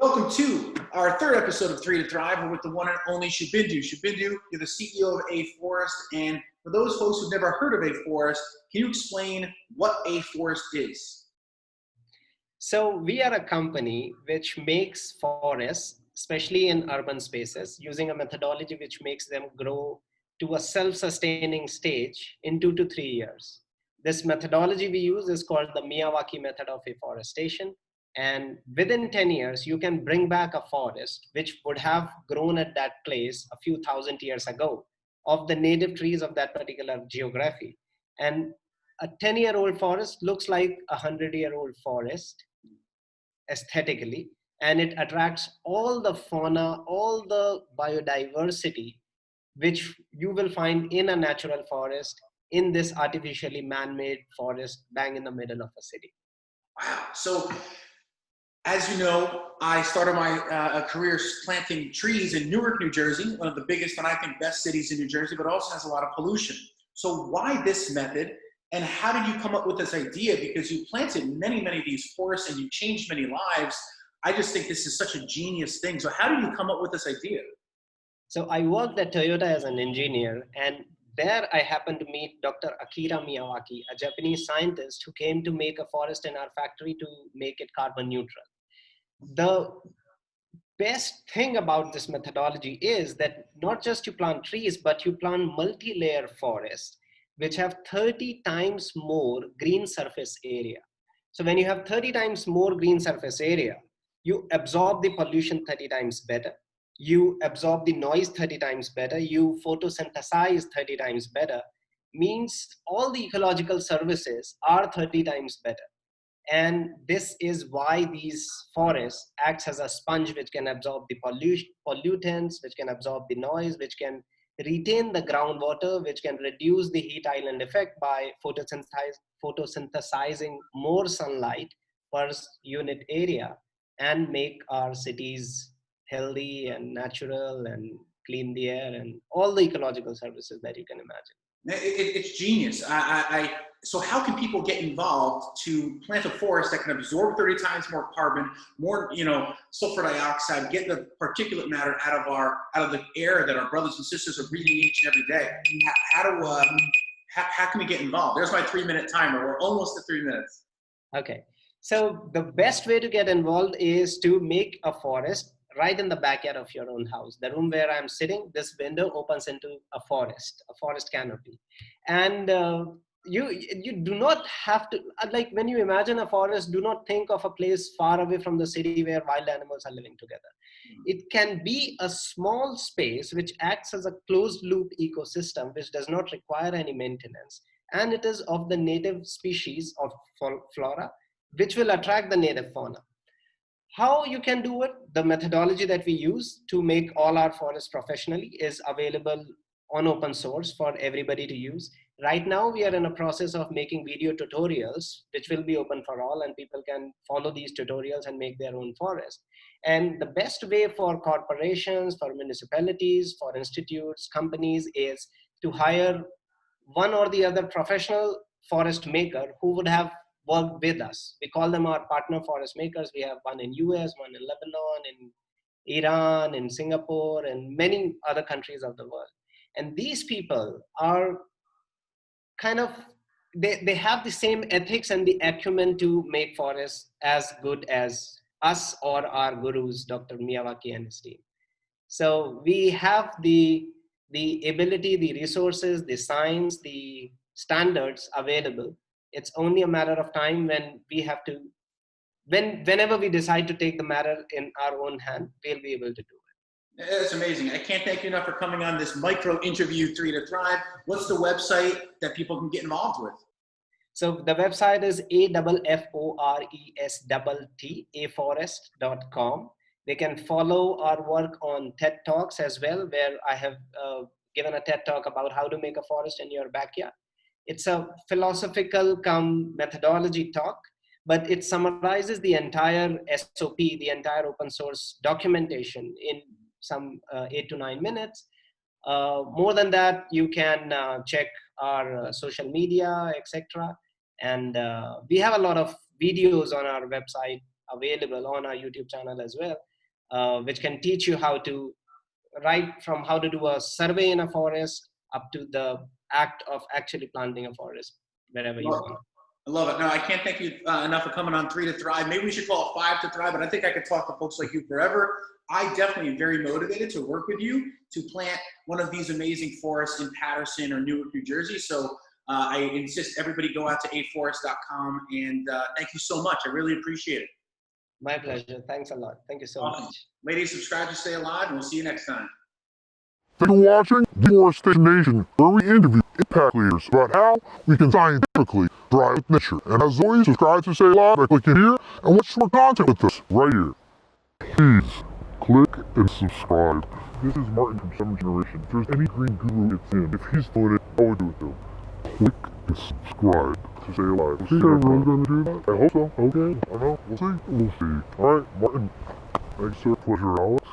Welcome to our third episode of Three to Thrive. We're with the one and only Shubhendu. Shubhendu, you're the CEO of Afforestt, and for those folks who've never heard of Afforestt, can you explain what Afforestt is? So we are a company which makes forests, especially in urban spaces, using a methodology which makes them grow to a self-sustaining stage in 2 to 3 years. This methodology we use is called the Miyawaki method of afforestation. And within 10 years, you can bring back a forest which would have grown at that place a few thousand years ago of the native trees of that particular geography. And a 10-year-old forest looks like a 100-year-old forest aesthetically, and it attracts all the fauna, all the biodiversity which you will find in a natural forest in this artificially man-made forest bang in the middle of a city. Wow. So, as you know, I started my career planting trees in Newark, New Jersey, one of the biggest and I think best cities in New Jersey, but also has a lot of pollution. So why this method? And how did you come up with this idea? Because you planted many, many of these forests and you changed many lives. I just think this is such a genius thing. So how did you come up with this idea? So I worked at Toyota as an engineer, and there I happened to meet Dr. Akira Miyawaki, a Japanese scientist who came to make a forest in our factory to make it carbon neutral. The best thing about this methodology is that not just you plant trees, but you plant multi-layer forests, which have 30 times more green surface area. So when you have 30 times more green surface area, you absorb the pollution 30 times better. You absorb the noise 30 times better. You photosynthesize 30 times better. Means all the ecological services are 30 times better. And this is why these forests acts as a sponge which can absorb the pollutants, which can absorb the noise, which can retain the groundwater, which can reduce the heat island effect by photosynthesizing more sunlight per unit area, and make our cities healthy and natural and clean the air and all the ecological services that you can imagine. It's genius. So how can people get involved to plant a forest that can absorb 30 times more carbon, more sulfur dioxide, get the particulate matter out of the air that our brothers and sisters are breathing each and every day? How can we get involved? There's my 3-minute timer. We're almost at 3 minutes. Okay. So the best way to get involved is to make a forest right in the backyard of your own house. The room where I'm sitting, this window opens into a forest canopy. And you do not have to, like when you imagine a forest, do not think of a place far away from the city where wild animals are living together. It can be a small space which acts as a closed loop ecosystem which does not require any maintenance. And it is of the native species of flora, which will attract the native fauna. How you can do it, the methodology that we use to make all our forests professionally is available on open source for everybody to use. Right now, we are in a process of making video tutorials, which will be open for all, and people can follow these tutorials and make their own forest. And the best way for corporations, for municipalities, for institutes, companies is to hire one or the other professional forest maker who would have worked with us. We call them our partner forest makers. We have one in US, one in Lebanon, in Iran, in Singapore, and many other countries of the world. And these people are kind of, they have the same ethics and the acumen to make forests as good as us or our gurus, Dr. Miyawaki and his team. So we have the ability, the resources, the science, the standards available. It's only a matter of time when we have to, whenever we decide to take the matter in our own hand, we'll be able to do it. That's amazing. I can't thank you enough for coming on this micro interview, Three to Thrive. What's the website that people can get involved with? So the website is afforestt.com. They can follow our work on TED Talks as well, where I have given a TED Talk about how to make a forest in your backyard. It's a philosophical come methodology talk, but it summarizes the entire SOP, the entire open source documentation in some 8 to 9 minutes. More than that, you can check our social media, etc. And we have a lot of videos on our website available on our YouTube channel as well. which can teach you how to, right from how to do a survey in a forest up to the act of actually planting a forest wherever you want. I love it. No, I can't thank you enough for coming on 3 to Thrive. Maybe we should call it 5 to Thrive, but I think I could talk to folks like you forever. I definitely am very motivated to work with you to plant one of these amazing forests in Patterson or Newark, New Jersey. So I insist everybody go out to afforestt.com, and thank you so much. I really appreciate it. My pleasure. Thanks a lot. Thank you so Awesome. much. Ladies, subscribe to stay alive, and we'll see you next time. Thank you for watching Reforestation Nation, where we interview impact leaders about how we can scientifically thrive with nature. And as always, subscribe to stay alive by clicking here and watch more content with us right here. Please click and subscribe. This is Martin from 7th Generation. If there's any green guru, it's him. If he's doing it, I would do it too. Click and subscribe to stay alive. We'll see if everyone's going to do that. I hope so. Okay. I don't know. We'll see. We'll see. Alright, Martin. Thanks, sir. Pleasure, Alex.